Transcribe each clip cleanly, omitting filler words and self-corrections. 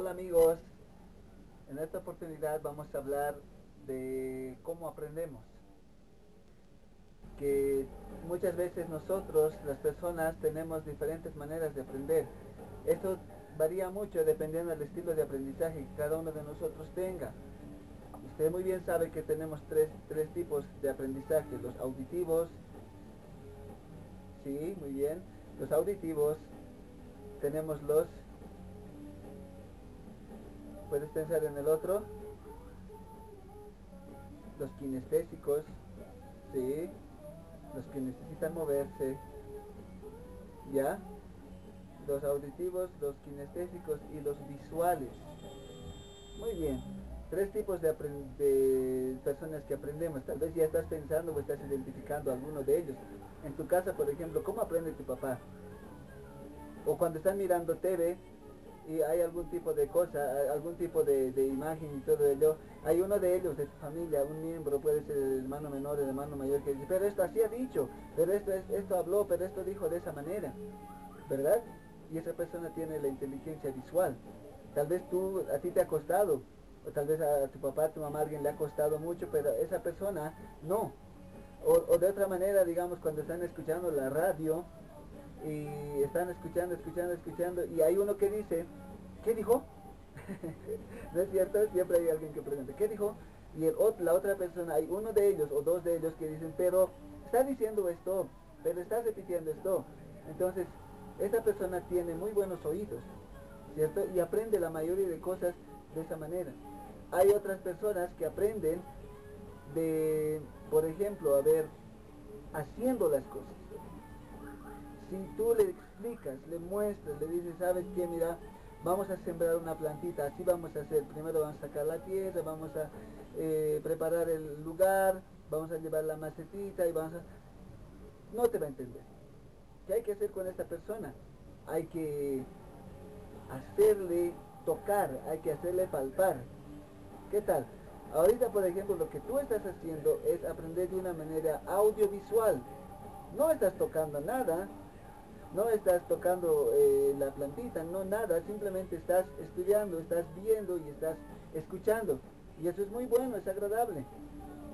Hola amigos, en esta oportunidad vamos a hablar de cómo aprendemos. Que muchas veces nosotros, las personas, tenemos diferentes maneras de aprender. Esto varía mucho dependiendo del estilo de aprendizaje que cada uno de nosotros tenga. Usted muy bien sabe que tenemos tres tipos de aprendizaje: los auditivos, sí, muy bien, los auditivos, tenemos puedes pensar en el otro, los kinestésicos, sí, los que necesitan moverse, ya, los auditivos, los kinestésicos y los visuales. Muy bien, tres tipos de personas que aprendemos. Tal vez ya estás pensando o estás identificando alguno de ellos. En tu casa, por ejemplo, ¿cómo aprende tu papá? O cuando están mirando TV y hay algún tipo de cosa, algún tipo de imagen y todo ello, hay uno de ellos de tu familia, un miembro, puede ser el hermano menor, el hermano mayor, que dice, pero esto así ha dicho, pero esto habló, pero esto dijo de esa manera, ¿verdad? Y esa persona tiene la inteligencia visual. Tal vez a ti te ha costado, o tal vez a tu papá, a tu mamá, a alguien le ha costado mucho, pero esa persona no. O de otra manera, digamos, cuando están escuchando la radio y están escuchando, y hay uno que dice, ¿qué dijo? ¿No es cierto? Siempre hay alguien que pregunta, ¿qué dijo? Y la otra persona, hay uno de ellos o dos de ellos que dicen, pero está diciendo esto, pero está repitiendo esto. Entonces, esta persona tiene muy buenos oídos, ¿cierto? Y aprende la mayoría de cosas de esa manera. Hay otras personas que aprenden de, por ejemplo, a ver, haciendo las cosas. Si tú le explicas, le muestras, le dices, ¿sabes qué? Mira, vamos a sembrar una plantita, así vamos a hacer. Primero vamos a sacar la tierra, vamos a preparar el lugar, vamos a llevar la macetita y vamos a... No te va a entender. ¿Qué hay que hacer con esta persona? Hay que hacerle tocar, hay que hacerle palpar. ¿Qué tal? Ahorita, por ejemplo, lo que tú estás haciendo es aprender de una manera audiovisual. No estás tocando nada, no estás tocando la plantita, no nada, simplemente estás estudiando, estás viendo y estás escuchando. Y eso es muy bueno, es agradable,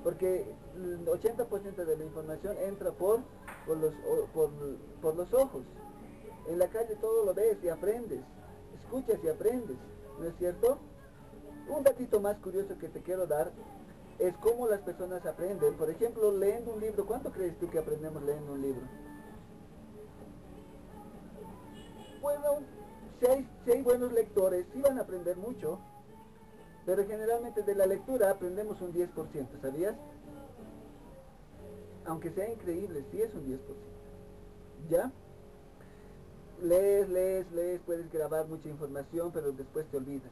porque el 80% de la información entra por los ojos. En la calle todo lo ves y aprendes, escuchas y aprendes, ¿no es cierto? Un datito más curioso que te quiero dar es cómo las personas aprenden. Por ejemplo, leyendo un libro. ¿Cuánto crees tú que aprendemos leyendo un libro? Bueno, si hay buenos lectores, sí van a aprender mucho, pero generalmente de la lectura aprendemos un 10%, ¿sabías? Aunque sea increíble, sí es un 10%. ¿Ya? Lees, puedes grabar mucha información, pero después te olvidas.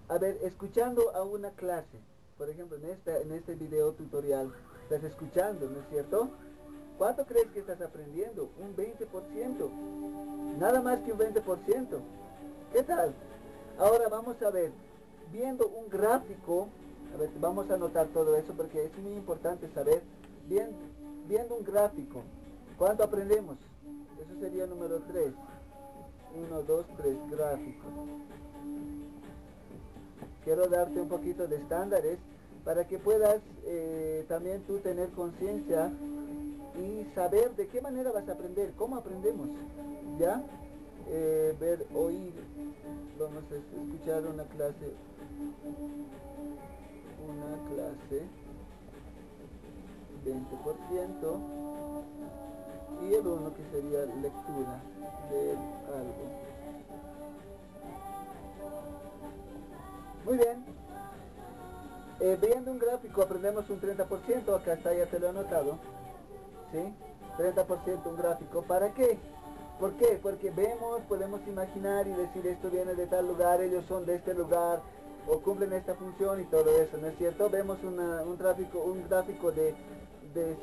A ver, escuchando a una clase, por ejemplo, en este video tutorial, estás escuchando, ¿no es cierto? ¿Cuánto crees que estás aprendiendo? Un 20%. Nada más que un 20%. ¿Qué tal? Ahora vamos a ver, viendo un gráfico, a ver, vamos a anotar todo eso porque es muy importante saber, bien, viendo un gráfico, ¿cuánto aprendemos? Eso sería el número 3. 1, 2, 3, gráfico. Quiero darte un poquito de estándares para que puedas también tú tener conciencia y saber de qué manera vas a aprender, cómo aprendemos, ¿ya? Ver, oír, vamos a escuchar una clase, 20%, y el uno que sería lectura, leer algo. Muy bien, viendo un gráfico aprendemos un 30%, acá está, ya te lo he anotado, ¿sí? 30% un gráfico, ¿para qué? ¿Por qué? Porque vemos, podemos imaginar y decir esto viene de tal lugar, ellos son de este lugar, o cumplen esta función y todo eso, ¿no es cierto? Vemos un gráfico de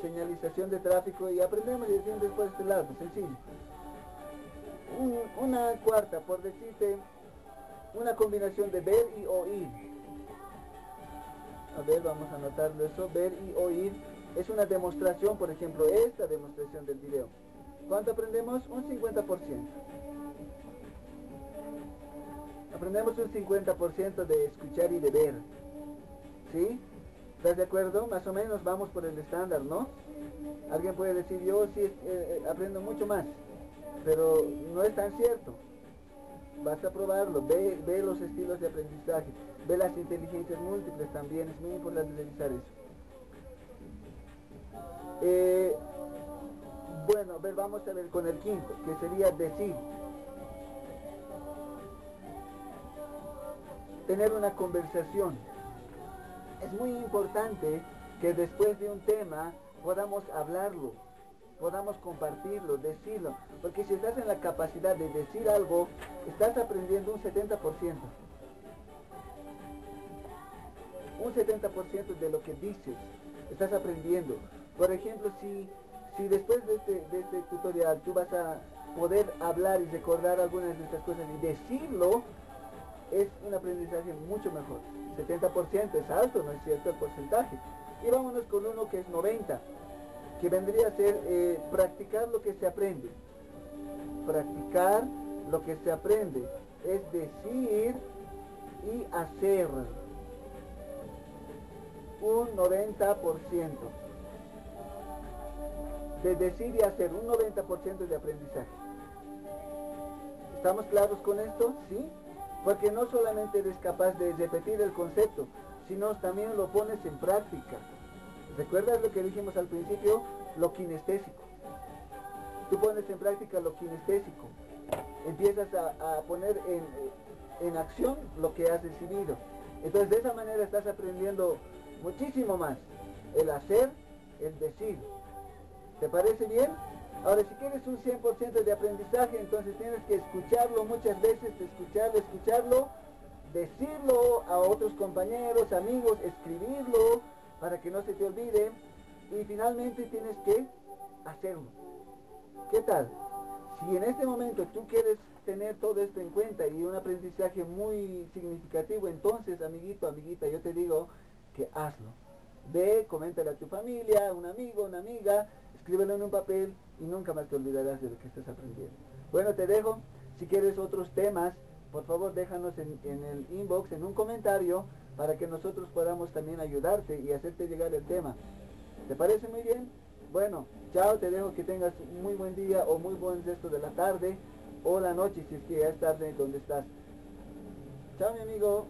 señalización de tráfico y aprendemos y decimos después este lado, sencillo. Una cuarta, por decirte, una combinación de ver y oír. A ver, vamos a anotarlo eso, ver y oír. Es una demostración, por ejemplo, esta demostración del video. ¿Cuánto aprendemos? Un 50%. Aprendemos un 50% de escuchar y de ver. ¿Sí? ¿Estás de acuerdo? Más o menos vamos por el estándar, ¿no? Alguien puede decir, yo sí aprendo mucho más, pero no es tan cierto. Vas a probarlo, ve los estilos de aprendizaje, ve las inteligencias múltiples también, es muy importante revisar eso. Bueno, vamos a ver con el quinto, que sería decir. Tener una conversación. Es muy importante que después de un tema podamos hablarlo, podamos compartirlo, decirlo, porque si estás en la capacidad de decir algo, estás aprendiendo un 70%. Un 70% de lo que dices, estás aprendiendo. Por ejemplo, si después de este tutorial tú vas a poder hablar y recordar algunas de estas cosas y decirlo, es un aprendizaje mucho mejor. 70% es alto, ¿no es cierto?, el porcentaje. Y vámonos con uno que es 90%, que vendría a ser practicar lo que se aprende. Practicar lo que se aprende es decir y hacer. Un 90%. De decir y hacer, un 90% de aprendizaje. ¿Estamos claros con esto? ¿Sí? Porque no solamente eres capaz de repetir el concepto, sino también lo pones en práctica. ¿Recuerdas lo que dijimos al principio? Lo kinestésico. Tú pones en práctica lo kinestésico. Empiezas a poner en acción lo que has recibido. Entonces de esa manera estás aprendiendo muchísimo más. El hacer, el decir. ¿Te parece bien? Ahora, si quieres un 100% de aprendizaje, entonces tienes que escucharlo muchas veces, escucharlo, decirlo a otros compañeros, amigos, escribirlo para que no se te olvide, y finalmente tienes que hacerlo. ¿Qué tal? Si en este momento tú quieres tener todo esto en cuenta y un aprendizaje muy significativo, entonces, amiguito, amiguita, yo te digo que hazlo. Ve, coméntale a tu familia, un amigo, una amiga, escríbelo en un papel y nunca más te olvidarás de lo que estás aprendiendo. Bueno, te dejo. Si quieres otros temas, por favor déjanos en el inbox, en un comentario, para que nosotros podamos también ayudarte y hacerte llegar el tema. ¿Te parece muy bien? Bueno, chao, te dejo, que tengas un muy buen día o muy buen resto de la tarde o la noche, si es que ya es tarde donde estás. Chao, mi amigo.